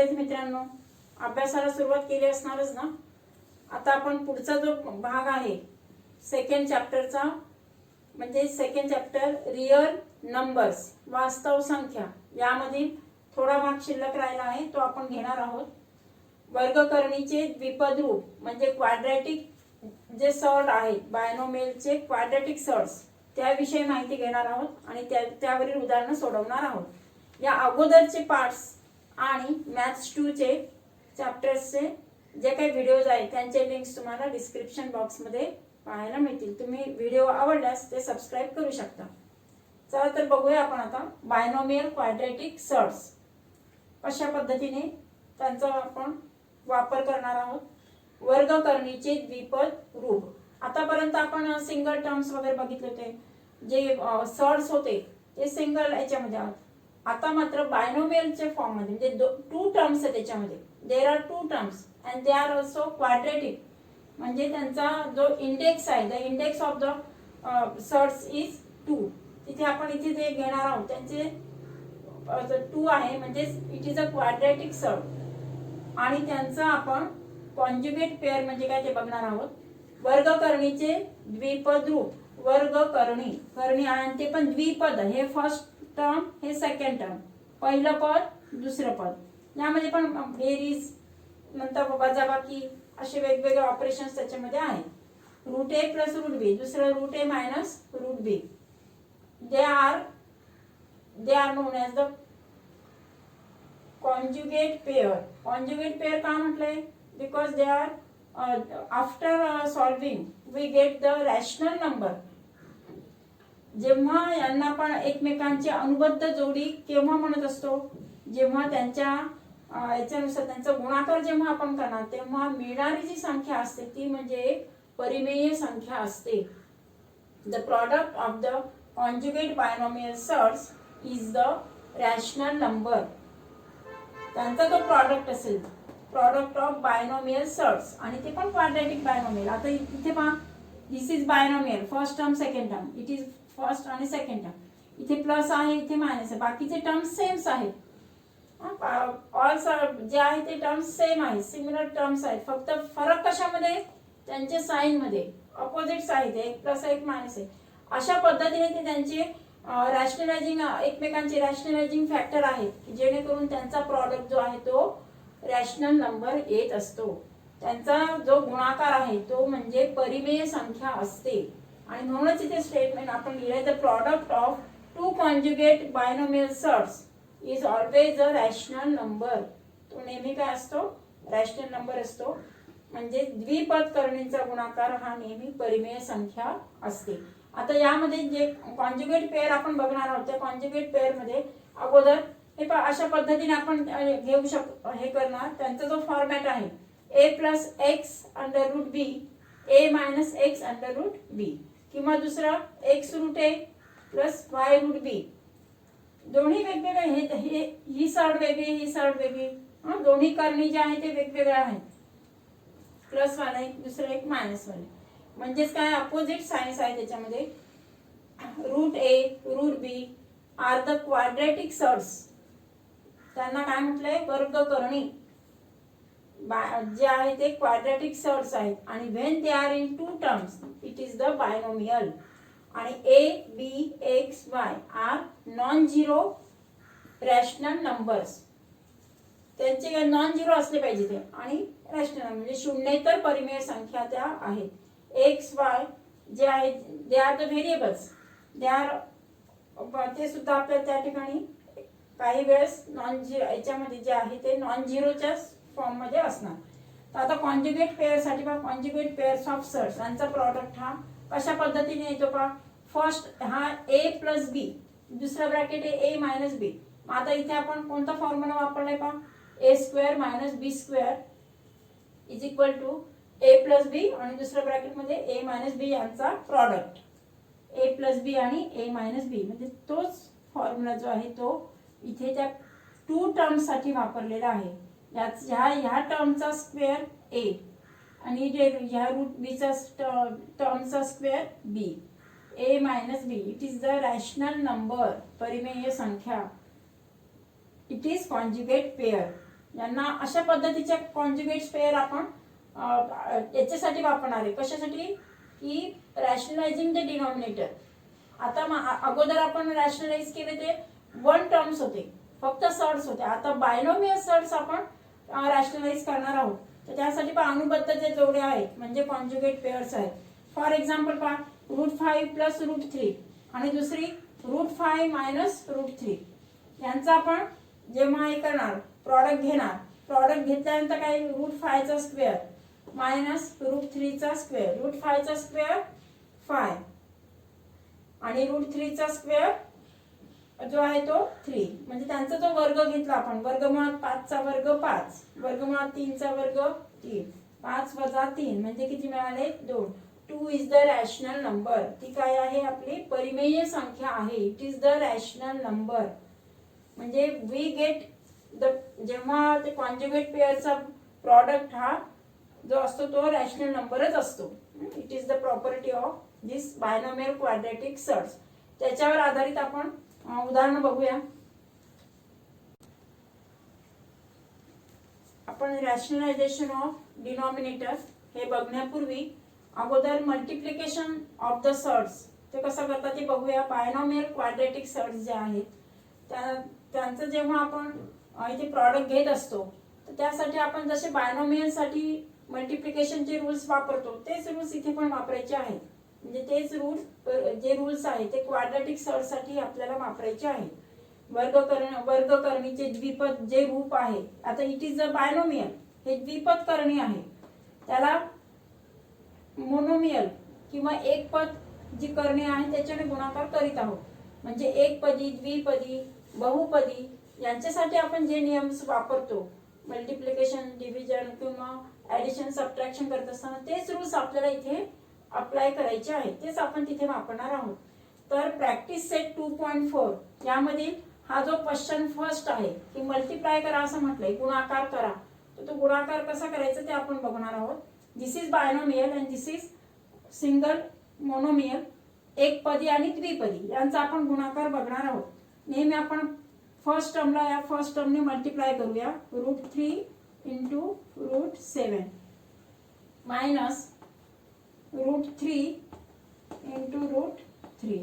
विद्यार्थी मित्रांनो, अभ्यासाला सुरुवात केली असणारच ना. आता आपण पुढचा जो भाग आहे सेकंड चॅप्टरचा, म्हणजे सेकंड चॅप्टर रियल नंबर्स, वास्तव संख्या, यामधील थोडा भाग शिल्लक राहिला आहे, तो आपण घेणार आहोत. वर्गकरणीचे द्विपद रूप म्हणजे क्वाड्रॅटिक जे सॉर्ट आहेत, बायनोमियलचे क्वाड्रॅटिक सॉर्ट्स, त्याविषयी माहिती घेणार आहोत आणि त्यावरील उदाहरणं सोडवणार आहोत. या अगोदरचे पार्ट्स आणि मॅथ्स 2 चे चॅप्टर्सचे जे काही व्हिडिओज आहेत त्यांचे लिंक्स तुम्हाला डिस्क्रिप्शन बॉक्समध्ये पाहायला मिळतील. तुम्ही व्हिडिओ आवडल्यास ते सबस्क्राईब करू शकता. चला तर बघूया आपण आता बायनोमियल क्वाड्रॅटिक सॉर्ट्स अशा पद्धतीने त्यांचा आपण वापर करणार आहोत. वर्गकरणीचे द्विपद रूप. आतापर्यंत आपण सिंगल टर्म्स वगैरे बघितले होते, जे सॉर्ट्स होते ते सिंगल याच्यामध्ये आहोत. आता मात्र बायनोमियलचे फॉर्म मध्ये, म्हणजे 2 टर्म्स आहेत त्याच्यामध्ये. There are 2 terms and they are also quadratic, म्हणजे त्यांचा जो इंडेक्स आहे, the index of the surds is 2. तिथे आपण इथे जे घेणार आहोत त्यांचे 2 आहे, म्हणजे it is a quadratic sort. आणि त्यांचा आपण कॉन्जुगेट पेअर म्हणजे काय ते बघणार आहोत. वर्गकरणीचे द्विपद रूप. वर्गकरणी, करणी आणि ते पण द्विपद, हे फर्स्ट टर्म, हे सेकंड टर्म, पहिलं पद दुसरं पद. यामध्ये पण बेरीज, नंतर वजाबाकी, असे वेगवेगळे ऑपरेशन्स त्याच्यामध्ये आहेत. Root A plus root B, दुसरं root A minus root B. They are known as the conjugate pair. Conjugate pair का म्हटलंय? Because they are after solving we get the rational number. जेव्हा यांना आपण एकमेकांची अनुबद्ध जोडी केव्हा म्हणत असतो? जेव्हा त्यांच्या याच्यानुसार त्यांचा गुणाकार जेव्हा आपण करणार तेव्हा मिळणारी जी संख्या असते ती म्हणजे एक परिमेय संख्या असते. The product of the conjugate binomial surds is the rational number. त्यांचा तो प्रॉडक्ट असेल, प्रॉडक्ट ऑफ बायनोमियल सॉर्ट्स, आणि ते पण क्वाड्रॅटिक बायनोमियल. आता इथे पहा, this is binomial, first term second term, it is first आणि सेकंड टर्म. इथे प्लस आहे, इथे मायनस आहे, बाकीचे टर्म्स सेम्स आहेत. ऑल जे आहे ते टर्म्स सेम आहेत, सिमिलर टर्म्स आहेत. फक्त फरक कशामध्ये? त्यांचे साइन मध्ये, ऑपोजिट्स आहेत, एक प्लस एक मायनस आहे. अशा पद्धतीने ते त्यांचे रॅशनलायझिंग, एकमेकांचे रॅशनलायझिंग फॅक्टर आहेत, जेणेकरून त्यांचा प्रॉडक्ट जो आहे तो रॅशनल नंबर येत असतो. त्यांचा जो गुणाकार आहे तो म्हणजे परिमेय संख्या असते. आणि म्हणूनच इथे स्टेटमेंट आपण लिहिले, the product of 2 conjugate binomial surds is always a rational number. तो नेहमी काय असतो? रॅशनल नंबर असतो. म्हणजे द्विपद करणीचा गुणाकार हा नेहमी परिमेय संख्या असते. आता यामध्ये जे कॉन्जुगेट पेअर आपण बघणार आहोत, त्या कॉन्जुगेट पेअर मध्ये अगोदर हे अशा पद्धतीने आपण घेऊ हे करणार. त्यांचा जो फॉर्मॅट आहे, ए plus x under route B, A minus x under route बी, किंवा दुसरा x route A plus y route बी. दोन्ही वेगवेगळे, ही सॉर्ट वेगळी, ही सॉर्ट वेगळी. दोन्ही करणी जे आहे ते वेगवेगळे आहेत. प्लस वाला एक, दुसरं एक मायनस वाले, म्हणजेच काय अपोजिट साइन्स आहे त्याच्यामध्ये. Root A root B are the quadratic surds. त्यांना काय म्हटलंय? वर्गकरणी जे आहे ते क्वाड्रॅटिक सॉर्ट्स आहेत. आणि when they are in 2 terms it is the binomial. आणि A B X Y are non zero rational numbers. त्यांचे नॉन झिरो असले पाहिजे ते, आणि रॅशनल म्हणजे शून्येतर परिमेय संख्या त्या आहेत. एक्स वाय जे आहेत they are the variables. They are, ते सुद्धा आपल्याला त्या ठिकाणी काही वेळेस नॉन झिरो याच्यामध्ये जे आहे ते नॉन झिरोच्या फॉर्म मध्ये असणार. तर आता कॉन्जुगेट पेअर साठी पहा, कॉन्जुगेट पेअर्स ऑफ सॉर्ट्स यांचा प्रॉडक्ट हा कशा पद्धतीने येतो पहा. फर्स्ट हा ए प्लस बी, दुसरा ब्रॅकेट आहे ए मायनस बी. आता इथे आपण कोणता फॉर्म्युला वापरलाय पहा, A square minus B square is equal to A plus B, आणि दुसऱ्या ब्रॅकेट मध्ये ए मायनस बी यांचा प्रॉडक्ट, ए प्लस बी आणि ए मायनस बी. म्हणजे तोच फॉर्म्युला जो आहे तो इथे त्या 2 टर्म्स साठी वापरलेला आहे. ह्या टर्मचा स्क्वेअर ए, आणि ह्या रूट बी चा टर्मचा square B. A minus B, it is the rational number, परिमेय संख्या. It is conjugate pair. यांना अशा पद्धतीच्या कॉन्जुगेट पेअर आपण याच्यासाठी वापरणार आहे. कशासाठी? की रॅशनलायझिंग द डिनॉमिनेटर. आता अगोदर आपण रॅशनलाइज केले ते वन टर्म्स होते, फक्त सर्ट्स होते. आता बायनोमियल सर्ट्स आपण रॅशनलाइज करणार आहोत. तर त्यासाठी पण अनुबद्ध जे जोडे आहेत म्हणजे कॉन्जुगेट पेअर्स आहेत. फॉर एक्झाम्पल पहा, √5 प्लस √3 आणि दुसरी √5 मायनस √3. यांचा आपण जेव्हा हे करणार प्रॉडक्ट घेणार, प्रॉडक्ट घेतल्यानंतर काय, √5 चा स्क्वेअर मायनस √3 चा स्क्वेअर. √5 चा स्क्वेअर 5 आणि √3 चा स्क्वेअर जो आहे तो 3. म्हणजे त्यांचा जो वर्ग घेतला आपण, वर्गमुळात 5 चा वर्ग 5, वर्गमुळात 3 चा वर्ग 3, 5 वजा 3 म्हणजे किती मिळाले, 2. 2 इज द रॅशनल नंबर. ती काय आहे, आपली परिमेय संख्या आहे. It is the rational number. म्हणजे वी गेट द, जेव्हा ते कॉन्जुगेट पेअरचा प्रॉडक्ट हा जो असतो तो रॅशनल नंबरच असतो. It is the property of this binomial quadratic surds. त्याच्यावर आधारित आपण उदाहरण बघूया. आपण रॅशनलायझेशन ऑफ डिनॉमिनेटर हे बघण्यापूर्वी अगोदर मल्टिप्लिकेशन ऑफ द सर्ट्स ते कसं करतात ते बघूया. बायनॉमियल क्वाड्रॅटिक सर्ट्स जे आहेत त्यांचं जेव्हा आपण इथे प्रॉडक्ट घेत असतो तर त्यासाठी आपण जसे बायनॉमियल साठी मल्टिप्लिकेशनचे रूल्स वापरतो तेच रूल्स इथे पण वापरायचे आहेत. म्हणजे तेच जे रूल्स आहेत ते क्वाड्रॅटिक सर्ट साठी आपल्याला वापरायचे आहेत. वर्गकरणीचे द्विपद जे रूप आहे, आता इट इज अ बायनोमियल, हे द्विपद करणी आहे. त्याला मोनोमियल किंवा एकपद जी करणे आहे त्याच्याने गुणाकार करीत आहोत. म्हणजे एकपदी, द्विपदी, बहुपदी यांच्यासाठी आपण जे नियम वापरतो मल्टिप्लिकेशन, डिव्हिजन किंवा ऍडिशन, सबट्रॅक्शन करत असताना तेच रूल्स आपल्याला इथे अप्लाय करायचे आहेत. तेच आपण तिथे वापरणार आहोत. तर प्रॅक्टिस सेट 2.4 यामधील हा जो क्वेश्चन फर्स्ट आहे की मल्टिप्लाय करा असं म्हटलंय, गुणाकार करा, तर तो गुणाकार कसा करायचा ते आपण बघणार आहोत. This is binomial and this is single monomial. एकपदी आणि द्विपदी यांचा आपण गुणाकार बघणार आहोत. नेहमी आपण फर्स्ट टर्मला या फर्स्ट टर्मने मल्टिप्लाय करूया. √3 इंटू √7 मायनस √3 इंटू √3.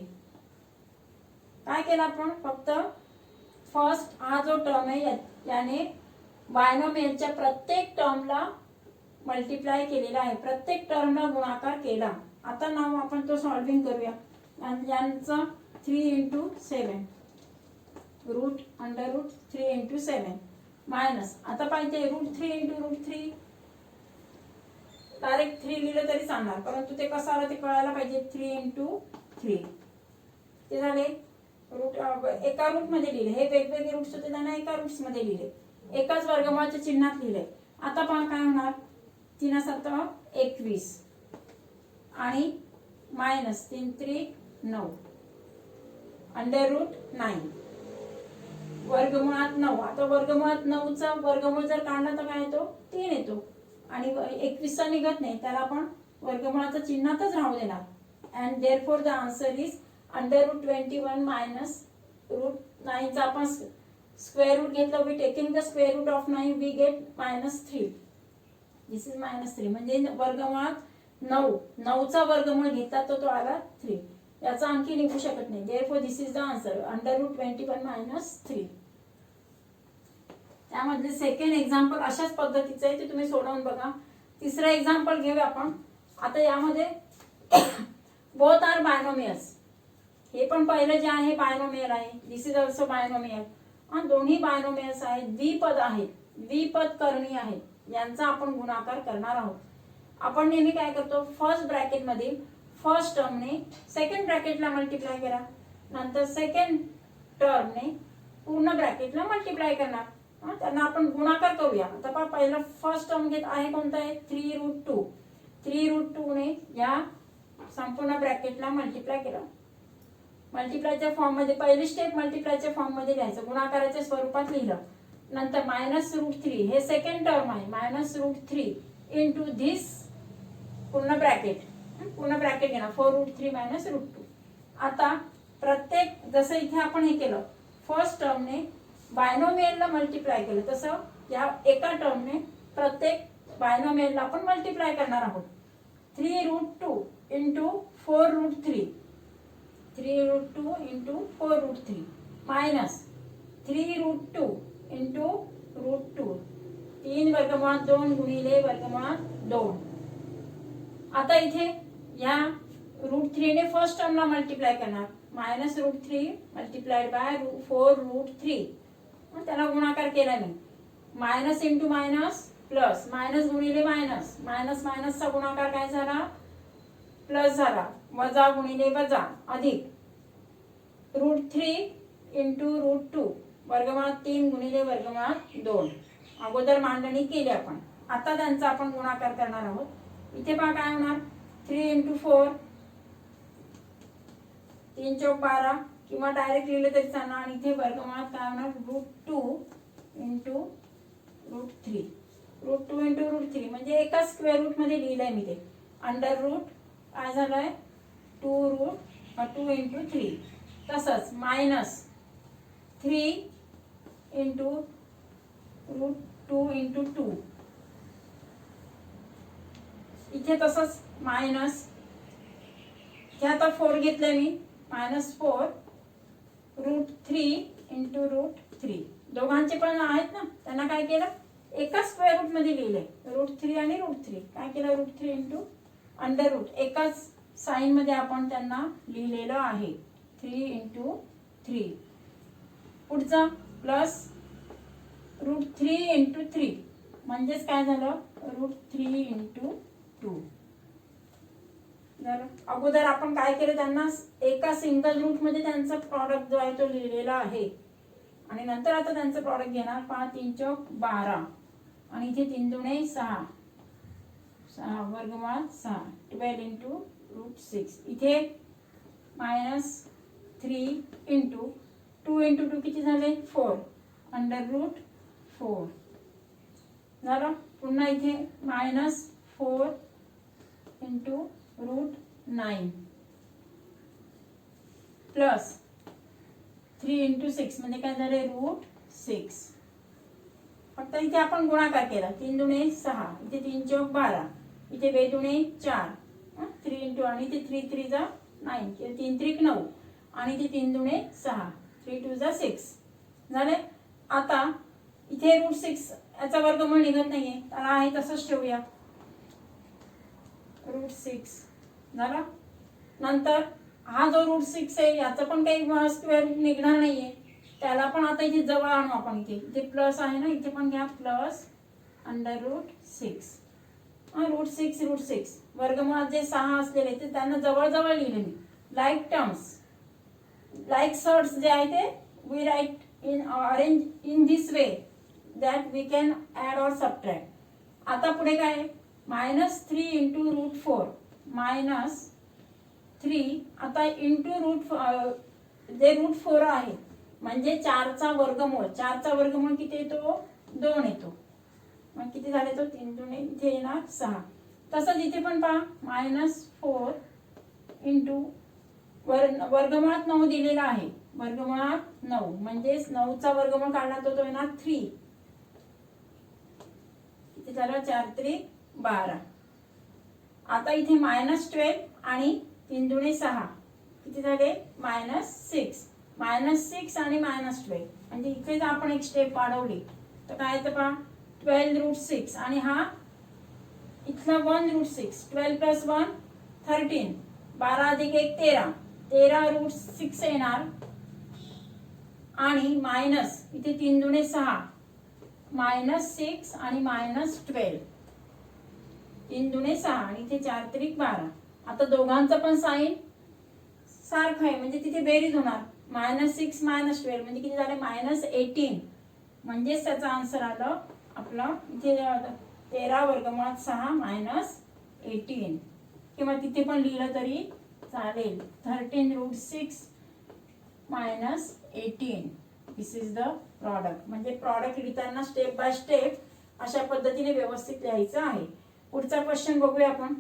काय केलं आपण, फक्त फर्स्ट हा जो टर्म आहे याने बायनोमियलच्या प्रत्येक टर्मला मल्टिप्लाय केलेला आहे, प्रत्येक टर्मला गुणाकार केला. आता नाव आपण तो सॉल्विंग करूया. यांचं 3 इंटू 7 √3 इंटू 7 मायनस, आता पाहिजे √3 इंटू √3. डायरेक्ट 3 लिहिलं तरी चालणार, परंतु ते कसं आलं ते कळायला पाहिजे. 3 इंटू 3 ते झाले एका रूट मध्ये लिहिले. हे वेगवेगळे रूट्स होते त्यांना एका रूट्स मध्ये लिहिले, एकाच वर्गमूळाच्या चिन्हात लिहिले. आता पहा काय होणार, 3 7 21 आणि मायनस 3 3 9 √9 वर्गमुळात 9. आता वर्गमुळात 9 चा वर्गमूळ जर काढला तर काय येतो, 3 येतो. आणि 21 चा निघत नाही, त्याला आपण वर्गमूळाच्या चिन्हातच राहू देणार. And therefore the answer is √21 minus √9 चा आपण स्क्वेअर रूट घेतलं. We taking the square root of 9 we get -3. This is -3. म्हणजे वर्गमुळात 9 चा वर्गमूळ घेतला तो आला 3. याचा आणखी निघू शकत नाही. Therefore this is the answer √21 - 3. त्यामधले सेकंड एक्झाम्पल अशाच पद्धतीचं आहे, ते तुम्ही सोडवून बघा. तिसरं एक्झाम्पल घेऊया आपण. आता यामध्ये बोथ आर बायनोमियल्स. हे पण पहिलं जे आहे बायनोमियल आहे. This is also binomial. दोन्ही बायनोमियल्स आहेत, द्विपद आहेत, द्विपद करणी आहेत. यांचा आपण गुणाकार करणार आहोत. आपण नेहमी काय करतो, फर्स्ट ब्रॅकेट मधील फर्स्ट टर्मने सेकंड ब्रॅकेटला मल्टिप्लाय करा, नंतर सेकंड टर्मने पूर्ण ब्रॅकेटला मल्टिप्लाय करणार. त्यांना आपण गुणाकार करूया. आता पहा, पहिला फर्स्ट टर्म घेत आहे कोणता आहे, 3√2. 3√2 ने या संपूर्ण ब्रॅकेटला मल्टिप्लाय केला. मल्टिप्लायच्या फॉर्म मध्ये पहिली स्टेप मल्टिप्लायच्या फॉर्म मध्ये लिहायचं, गुणाकाराच्या स्वरूपात लिहिलं. नंतर -√3 हे सेकंड टर्म आहे, -√3 इंटू धिस पूर्ण ब्रॅकेट घेणार 4√3 - √2. आता प्रत्येक जसं इथे आपण हे केलं, फर्स्ट टर्मने बायनोमियलला मल्टिप्लाय केलं, तसं या एका टर्मने प्रत्येक बायनॉमियलला आपण मल्टिप्लाय करणार आहोत. 3√2 इंटू 4√3, 3√2 इंटू 4√3 मायनस 3√2 इंटू √2, 3 वर्गमुळात 2 गुणिले वर्गमुळात 2. आता इथे या √3 ने फर्स्ट टर्मला मल्टिप्लाय करणार, मायनस √3 मल्टिप्लाइड बाय 4√3. त्याला गुणाकार केला मी, minus into minus plus, minus गुणिले मायनस, मायनस मायनसचा गुणाकार काय झाला, प्लस झाला, वजा गुणिले वजा अधिक √3 इंटू √2 वर्गमुळात 3 गुणिले वर्गमुळात 2. अगोदर मांडणी केली आपण, आता त्यांचा आपण गुणाकार करणार आहोत. इथे पहा काय होणार, 3 इंटू 4, 3 चौक 12 किंवा डायरेक्ट लिहिलं तरी चालणार. आणि इथे वर्गमुळात काय होणार, √2 इंटू √3, √2 इंटू √3 म्हणजे एका स्क्वेअर रूट मध्ये लिहिलंय मी ते. अंडर रूट काय झालंय, 2 इंटू 3. तसंच मायनस 3 इंटू √2 इंटू 2. इथे तसंच मायनस, इथे आता 4 घेतलंय मी, मायनस 4 √3 इंटू √3. दोघांचे पण आहेत ना, त्यांना काय केलं, एका स्क्वेअर रूट मध्ये लिहिले, √3 आणि √3. काय केलं, √3 इंटू अंडर रूट, एकाच साइन मध्ये आपण त्यांना लिहिलेलं आहे, 3 इंटू 3. पुढचा प्लस √3 इंटू 3 म्हणजेच काय झालं, √3 इंटू 2 झालं. अगोदर आपण काय केलं, त्यांना एका सिंगल रूट मध्ये त्यांचा प्रॉडक्ट जो आहे तो लिहिलेला आहे. आणि नंतर आता त्यांचं प्रॉडक्ट घेणार. 5 3 चौक 12 आणि इथे 3 दुणे 6, 6 वर्गमुळात 6, 12 इंटू √6. इथे मायनस 3 इंटू 2 इंटू 2 किती झाले, 4 अंडर रूट 4 झालं. पुन्हा इथे मायनस 4 इंटू √9 प्लस 3 इंटू 6 म्हणजे काय झाले, √6. फक्त इथे आपण गुणाकार केला, 3 दुणे 6, इथे 3 चौक 12, इथे 2 दुणे 4, 3 इंटू आणि इथे 3 3 जा 9, 3 3 9 आणि इथे 3 दुणे 6, 3 2 जा 6 झाले. आता इथे √6 याचा वर्गमूळ निघत नाहीये, त्याला आहे तसंच ठेवूया, √6 झाला. नंतर हा जो √6 आहे याचा पण काही स्क्वेअर रूट निघणार नाहीये, त्याला पण आता इथे जवळ आणू आपण. इथे प्लस आहे ना, इथे पण घ्या प्लस अंडर √6. √6 वर्गमुळात जे 6 असलेले ते त्यांना जवळ जवळ लिहिले मी. लाईक टर्म्स, लाईक सर्ट्स जे आहे ते we write in arrange in this way that we can add or subtract. आता पुढे काय, मायनस 3 इंटू √4 मायनस 3 आता इंटू जे √4 आहे म्हणजे 4चा वर्गमूळ. 4चा वर्गमूळ किती येतो, 2 येतो. मग किती झाले तो, 3 दुणे इथे येणार 6. तसंच इथे पण पहा, मायनस 4 इंटू वर्गमुळात 9 दिलेला आहे, वर्गमुळात 9 म्हणजेच 9चा वर्गमूळ काढला तो येणार 3. किती झालं, 4 3 12. आता इथे मायनस 12 आणि 3 दुणे 6 किती झाले, -6. -6 आणि -12 म्हणजे इथे जर आपण एक स्टेप वाढवली तर काय येतं पहा, 12√6 आणि हा इथला 1√6, 12 प्लस 1 13, 12 अधिक 1 13, 13√6 येणार. आणि मायनस इथे 3 दुणे 6, -6 आणि -12, 3 दुणे 6 आणि इथे 4 3 12. आता दोघांचं पण साइन सारखं आहे म्हणजे तिथे बेरीज होणार, -6 -12 म्हणजे किती झाले, -18. म्हणजेच त्याचा आन्सर आलं आपलं इथे 13 वर्गमुळात 6 -18. किंवा तिथे पण लिहिलं तरी चालेल, 13√6 -18. दिस इज द प्रॉडक्ट. म्हणजे प्रॉडक्ट लिहिताना स्टेप बाय स्टेप अशा पद्धतीने व्यवस्थित लिहायचं आहे. पुढचा क्वेश्चन बघूया आपण.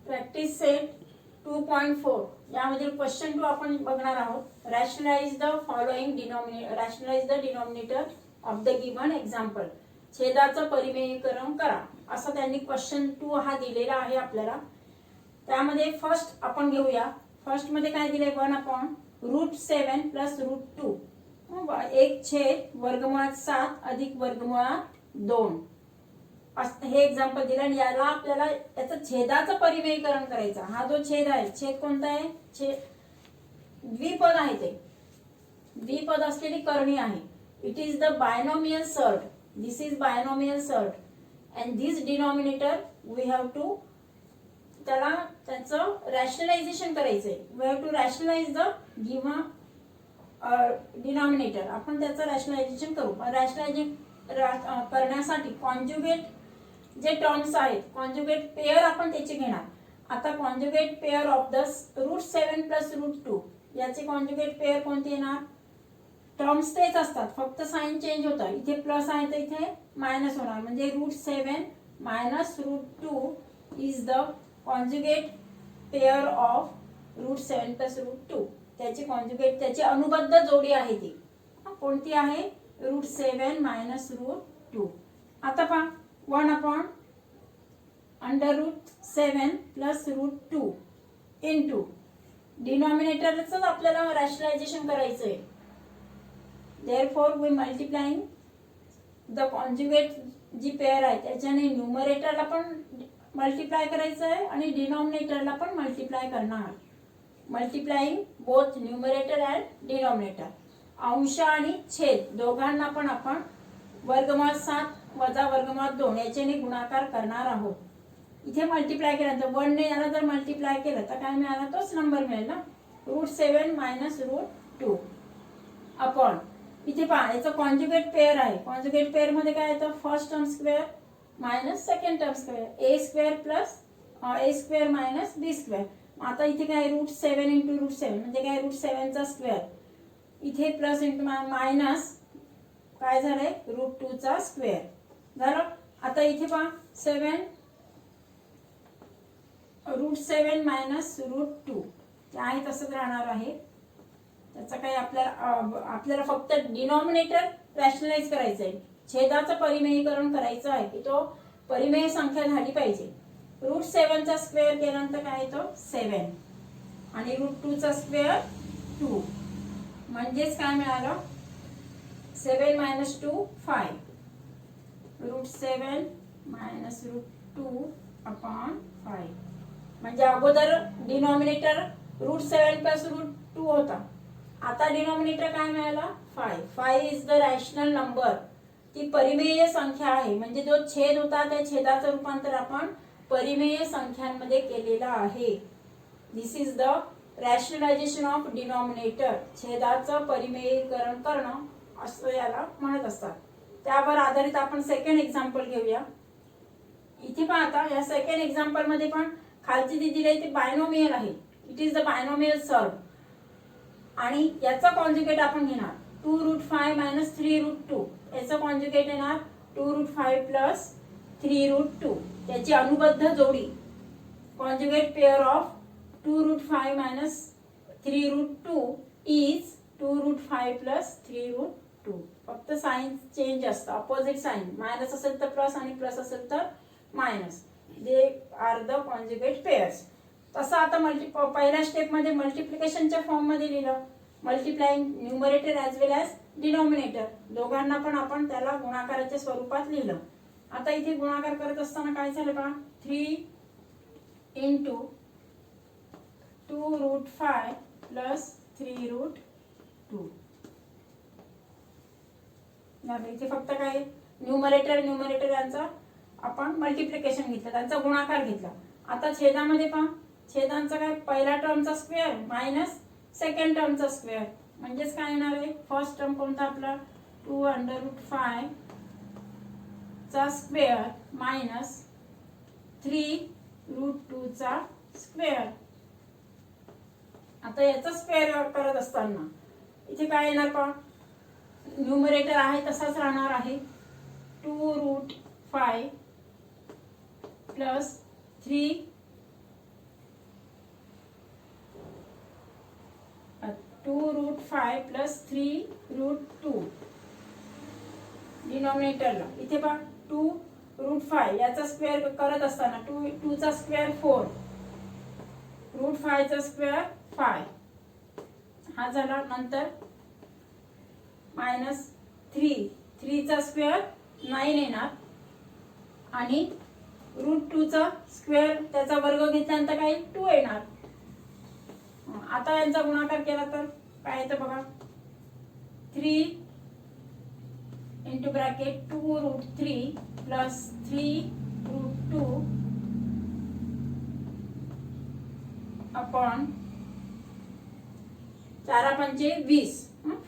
प्रॅक्टिस सेट 2.4 यामधील क्वेश्चन 2 आपण बघणार आहोत. Rationalise the following denominator of the given example. छेदाचं परिमेयीकरण करा, असं त्यांनी क्वेश्चन 2 हा दिलेला आहे आपल्याला. त्यामध्ये फर्स्ट आपण घेऊया. फर्स्ट मध्ये काय दिले, 1/√7 प्लस √2, 1/वर्गमुळात 7 अधिक वर्गमुळात 2 हे एक्झाम्पल दिलं. आणि याला आपल्याला याचं छेदाचं परिमेयीकरण करायचं. हा जो छेद आहे, छेद कोणता आहे, द्विपद आहे, ते द्विपद असलेली करणी आहे. It is the binomial surd. This is binomial surd and this denominator we have to त्याचं रॅशनलायझेशन करायचंय. We have to rationalize the given denominator. आपण त्याचं रॅशनलायझेशन करू. रॅशनलायझेशन करण्यासाठी कॉन्जुगेट जे टर्म्स आहेत, कॉन्जुगेट पेअर आपण त्याची घेणार. आता conjugate pair of the √7 plus √2 याचे कॉन्जुगेट पेअर कोणते येणार, टर्म्स तेच असतात, फक्त साइन चेंज होतं. इथे प्लस आहे तर इथे मायनस होणार. म्हणजे √7 minus √2 is the conjugate pair of √7 plus √2. त्याची कॉन्जुगेट, त्याची अनुबद्ध जोडी आहे ती कोणती आहे, √7 मायनस √2. आता पहा 1/√7 प्लस √2 इंटू डिनॉमिनेटरच आपल्याला रॅशनलायझेशन करायचंय. Therefore we multiplying the conjugate जी पेअर आहे त्याच्याने न्यूमरेटरला पण मल्टिप्लाय करायचं आहे आणि डिनॉमिनेटरला पण मल्टिप्लाय करणार. Multiplying both numerator and denominator. अंश आणि छेद दोघांना पण आपण वर्गमुळात 7 वजा वर्गमुळात 2 याच्याने गुणाकार करणार आहोत. इथे मल्टिप्लाय केल्यानंतर 1 ने याला जर मल्टिप्लाय केलं तर काय मिळाला, तोच नंबर मिळेल ना, √7 मायनस √2 अपॉन. इथे पहा याचं कॉन्जुगेट पेअर आहे. कॉन्जुगेट पेअर मध्ये काय येतं, first term square minus second term square, a² minus b². आता इथे काय √7 इंटू √7 म्हणजे काय, √7 चा स्क्वेअर. इथे प्लस इंटू मायनस काय झालंय, √2 चा स्क्वेअर झालं. आता इथे पहा √7 मायनस √2 ते आहे तसंच राहणार आहे. त्याचं काही आपल्याला फक्त डिनॉमिनेटर रॅशनलाइज करायचं आहे. छेदाचं परिमेयीकरण करायचं आहे की तो परिमेय संख्या झाली पाहिजे. √7 चा स्क्वेअर केल्यानंतर काय येतो 7 आणि √2 चा स्क्वेअर 2 म्हणजेच काय मिळालं, 7 मायनस 2 5. √7 मायनस √2 अपॉन 5 म्हणजे अगोदर डिनॉमिनेटर √7 प्लस √2 होता. आता डिनॉमिनेटर काय मिळाला 5. 5 इज द रॅशनल नंबर. ती परिमेय संख्या आहे. म्हणजे जो छेद होता त्या छेदाचं रूपांतर आपण परिमेय संख्यांमध्ये केलेला आहे. This is the rationalisation of denominator. छेदाचं परिमेयीकरण करणं असं याला म्हणत असतात. त्यावर आधारित आपण सेकंड एक्झाम्पल घेऊया. इथे पहा आता या सेकंड एक्झाम्पल मध्ये पण खालची जी दिली ती बायनॉमियल आहे. इट इज द बायनॉमियल सर्व आणि याचा कॉन्जुगेट आपण घेणार 2√5 मायनस 3√2. याचं कॉन्जुगेट येणार 2√5 प्लस 3√2. त्याची अनुबद्ध जोडी conjugate pair of 2√5 minus 3√2 is 2√5 plus 3√2. फक्त साइन चेंज असतं, अपोजिट साइन. मायनस असेल तर प्लस आणि प्लस असेल तर minus. They are the conjugate pairs. तसं आता पहिल्या स्टेप मध्ये मल्टिप्लिकेशनच्या फॉर्म मध्ये लिहिलं. मल्टिप्लाइंग न्यूमरेटर ॲज वेल ॲज डिनॉमिनेटर दोघांना पण आपण त्याला गुणाकाराच्या स्वरूपात लिहिलं. आता इथे गुणाकार करत असताना काय झालं पहा, 3 इंटू 2√5 प्लस 3√2. इथे फक्त काय न्यूमरेटर यांचा आपण मल्टिप्लिकेशन घेतलं, त्यांचा गुणाकार घेतला. आता छेदामध्ये पहा, छेदांचा काय, पहिला टर्मचा स्क्वेअर मायनस सेकंड टर्मचा स्क्वेअर म्हणजेच काय येणार आहे, फर्स्ट टर्म कोणता आपला 2√5 चा स्क्वेअर मायनस 3√2 चा स्क्वेअर. आता याचा स्क्वेअर करत असताना इथे काय येणार पहा, न्यूमरेटर आहे तसाच राहणार आहे 2√5 प्लस 3 2√5 प्लस 3√2 डिनॉमिनेटरला. इथे पहा 2√5 याचा स्क्वेअर करत असताना 2 चा स्क्वेअर 4, √5 चा स्क्वेअर 5 हा झाला. नंतर मायनस 3 चा स्क्वेअर 9 येणार आणि √2 चा स्क्वेअर त्याचा वर्ग घेतल्यानंतर काय 2 येणार. आता यांचा गुणाकार केला तर काय येतं बघा. 3 इंटू ब्रॅकेट 2√3 प्लस 3√2 अपॉन 4 पंचे 20,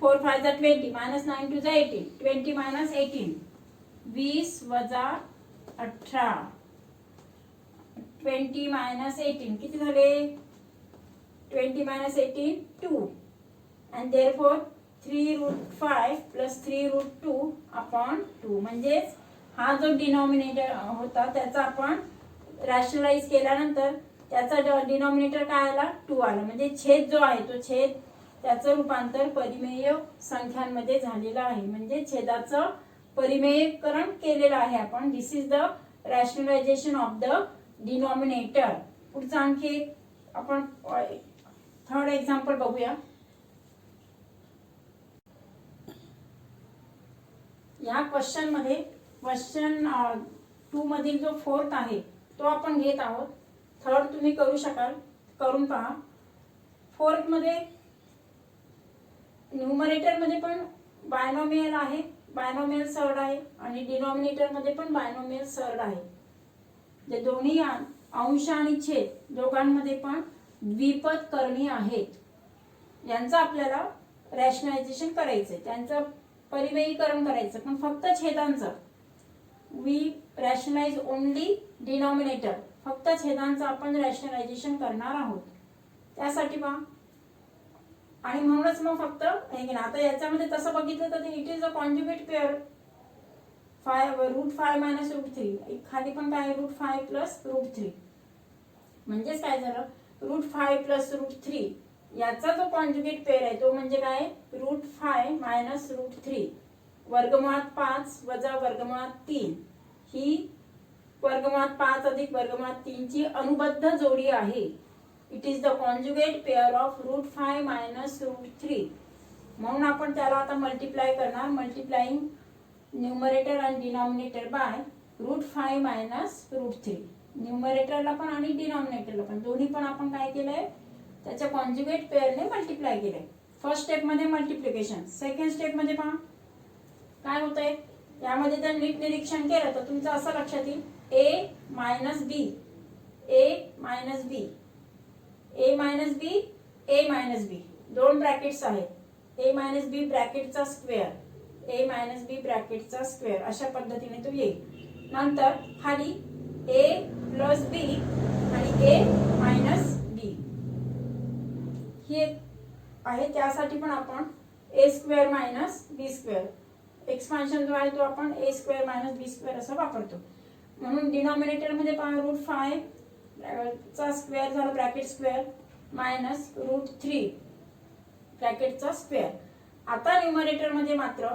4 5 जा 20 मायनस 9 2 जा 18, 20 मायनस 18 20 वजा 18, 20 मायनस 18 किती झाले. 20 minus 18 2 and therefore 3√5 plus 3√2 upon 2 म्हणजेच हा जो डिनॉमिनेटर होता त्याचा आपण रॅशनलाइज केल्यानंतर त्याचा डिनॉमिनेटर काय आला 2 आला. म्हणजे छेद जो आहे तो छेद त्याचं रूपांतर परिमेय संख्यांमध्ये झालेलं आहे. म्हणजे छेदाचं परिमेयकरण केलेलं आहे आपण. This is the rationalisation of the denominator. पुढचा आणखी एक आपण थर्ड एक्झाम्पल बघूया. या क्वेश्चन मध्ये क्वेश्चन 2 मधील जो फोर्थ आहे तो आपण घेत आहोत. थर्ड तुम्ही करू शकाल, करून पहा. फोर्थ मध्ये न्यूमरेटर मध्ये पण बायनॉमियल आहे, बायनॉमियल सर्ड आहे आणि डिनॉमिनेटर मध्ये पण बायनॉमियल सर्ड आहे. जे दोन्ही अंश आणि छेद दोघांमध्ये पण द्विपद करणी आहेत. यांचं आपल्याला रॅशनलायझेशन करायचंय, त्यांचं परिमेयीकरण करायचं. पण फक्त छेदांचं वी रॅशनलाइज ओनली डिनॉमिनेटर. फक्त छेदांचं आपण रॅशनलायझेशन करणार आहोत. त्यासाठी पहा आणि म्हणूनच मग फक्त हे ना. आता याच्यामध्ये तसं बघितलं तर it is a conjugate pair. √5 minus √3 खाली पण काय √5 प्लस √3 म्हणजेच काय झालं √5 प्लस √3 याचा जो कॉन्जुगेट पेअर आहे तो म्हणजे काय √5 मायनस √3 वर्गमुळात 5 वजा वर्गमुळात 3 ही वर्गमुळात 5 अधिक वर्गमुळात 3 ची अनुबद्ध जोडी आहे. It is the conjugate pair of √5 minus √3. म्हणून आपण त्याला आता मल्टिप्लाय करणार. मल्टिप्लाइंग न्यूमरेटर आणि डिनॉमिनेटर बाय √5 मायनस √3. न्यूमरेटरला पण आणि डिनॉमिनेटरला पण दोन्ही पण आपण काय केलंय त्याच्या कॉन्जुगेट पेअरने मल्टिप्लाय केलंय. फर्स्ट स्टेप मध्ये मल्टिप्लिकेशन. सेकंड स्टेप मध्ये पहा काय होतंय. यामध्ये जर नीट निरीक्षण केलं तर तुमचं असं लक्षात येईल a minus B, a minus B, a minus B, a minus B, दोन ब्रॅकेट्स आहेत. a मायनस बी ब्रॅकेटचा स्क्वेअर, a मायनस बी ब्रॅकेटचा स्क्वेअर अशा पद्धतीने तो येईल. नंतर खाली a प्लस बी आणि a मायनस बी ही एक आहे. त्यासाठी पण आपण a square minus B square expansion जो आहे तो आपण a square minus B square असं वापरतो. म्हणून डिनॉमिनेटर मध्ये पहा √5 चा स्क्वेअर झाला ब्रॅकेट स्क्वेअर मायनस √3 ब्रॅकेटचा स्क्वेअर. आता न्यूमरेटर मध्ये मात्र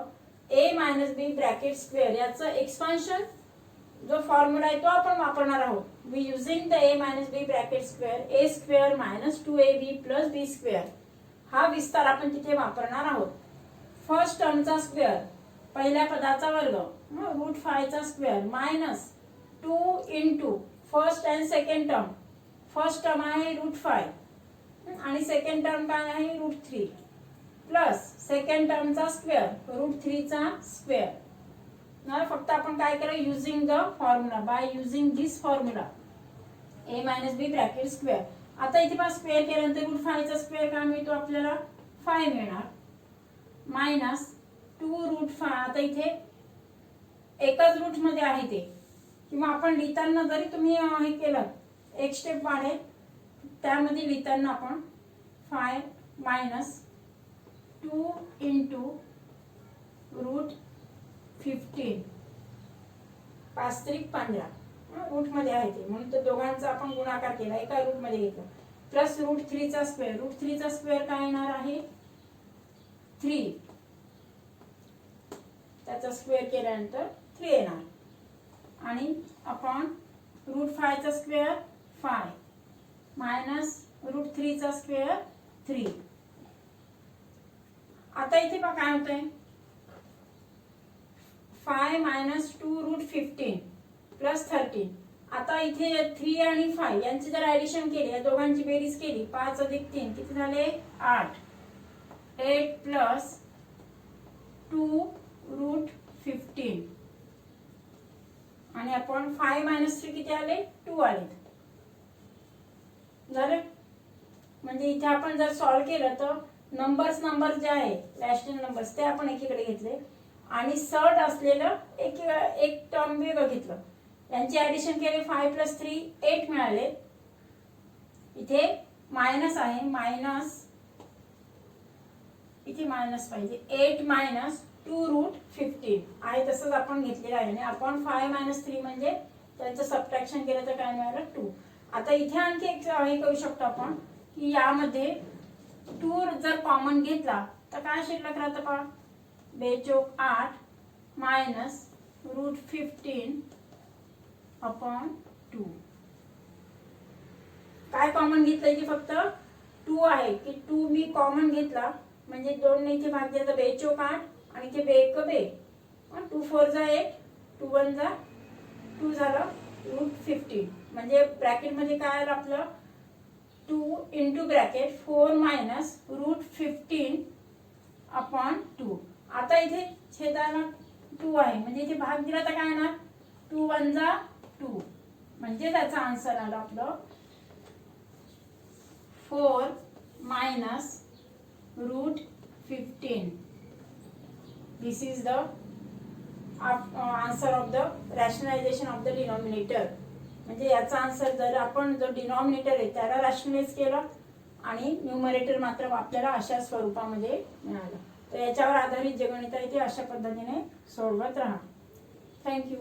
a minus B bracket square याचं एक्सपान्शन जो फॉर्म्युला आहे तो आपण वापरणार आहोत. We using the a minus B bracket square a square minus 2ab plus B square हा विस्तार आपण तिथे वापरणार आहोत. फर्स्ट टर्मचा स्क्वेअर पहिल्या पदाचा वर्ग √5 चा square minus 2 into first and second term. First term आहे √5 आणि सेकंड टर्म काय आहे √3 प्लस सेकंड टर्मचा स्क्वेअर √3 चा स्क्वेअर. फक्त आपण काय केलं using the formula by using this formula a minus B bracket square. आता इथे पण स्क्वेअर केल्यानंतर √5 चा स्क्वेअर काय मिळतो आपल्याला 5 मिळणार मायनस 2√5. आता इथे एकच रूट मध्ये आहे ते किंवा आपण लिहिताना जरी तुम्ही हे केलं एक स्टेप वाढेल त्यामध्ये लिहिताना आपण 5 मायनस 2 इंटू √15 5 त्रिक 15 रूट मध्ये आहे ते म्हणून तर दोघांचा आपण गुणाकार केला एका रूट मध्ये घेतला प्लस √3 चा स्क्वेअर. √3 चा स्क्वेअर काय येणार आहे 3, त्याचा स्क्वेअर केल्यानंतर 3 येणार आणि अपॉन √5 चा स्क्वेअर 5 मायनस √3 चा स्क्वेअर 3. आता इथे पहा काय होतंय, 5 मायनस 2√15 प्लस 13. आता इथे 3 आणि 5 यांची जर ऍडिशन केली, या दोघांची बेरीज केली, 5 अधिक 3 किती झाले 8. 8 प्लस 2√15 आणि आपण 5 मायनस 3 किती आले 2 आले. झालं. म्हणजे इथे आपण जर सॉल्व केलं तर नंबर्स जे आहे रॅशनल नंबर्स ते आपण एकीकडे घेतले आणि सर्ट असलेलं एक टर्म वेगळं घेतलं. यांची ऍडिशन केले 5 प्लस 3 8 मिळाले. इथे मायनस आहे, मायनस इथे मायनस पाहिजे, 8 मायनस 2√15 आहे तसंच आपण घेतलेलं आहे आणि आपण 5 मायनस 3 म्हणजे त्यांचं सबट्रॅक्शन केलं तर काय मिळालं 2. आता इथे आणखी एक हे करू शकतो आपण की यामध्ये 2 जर कॉमन घेतला तर काय शिल्लक राहतं पहा, 2×8 मायनस √15 अपॉन 2. काय कॉमन घेतलं इथे फक्त 2 आहे की 2 मी कॉमन घेतला म्हणजे 2 ने इथे भाग दिला तर 2×8 आणि इथे 2×2 2 4 जा 8 2 1 जा 2 झालं √15. म्हणजे ब्रॅकेट मध्ये काय आलं आपलं 2 इंटू ब्रॅकेट 4 मायनस √15 अपॉन 2. आता इथे छेदाला 2 आहे म्हणजे इथे भाग दिला तर काय येणार 2 1 जा 2 म्हणजे त्याचा आन्सर आला आपलं 4 minus √15. This is the answer of the rationalisation of the denominator. म्हणजे याचा आन्सर जर आपण जो डिनॉमिनेटर आहे त्याला रॅशनलाइज केलं आणि न्यूमरेटर मात्र आपल्याला अशा स्वरूपामध्ये मिळालं. तर याच्यावर आधारित जे गणित आहे ते अशा पद्धतीने सोडवत राहा. थँक्यू.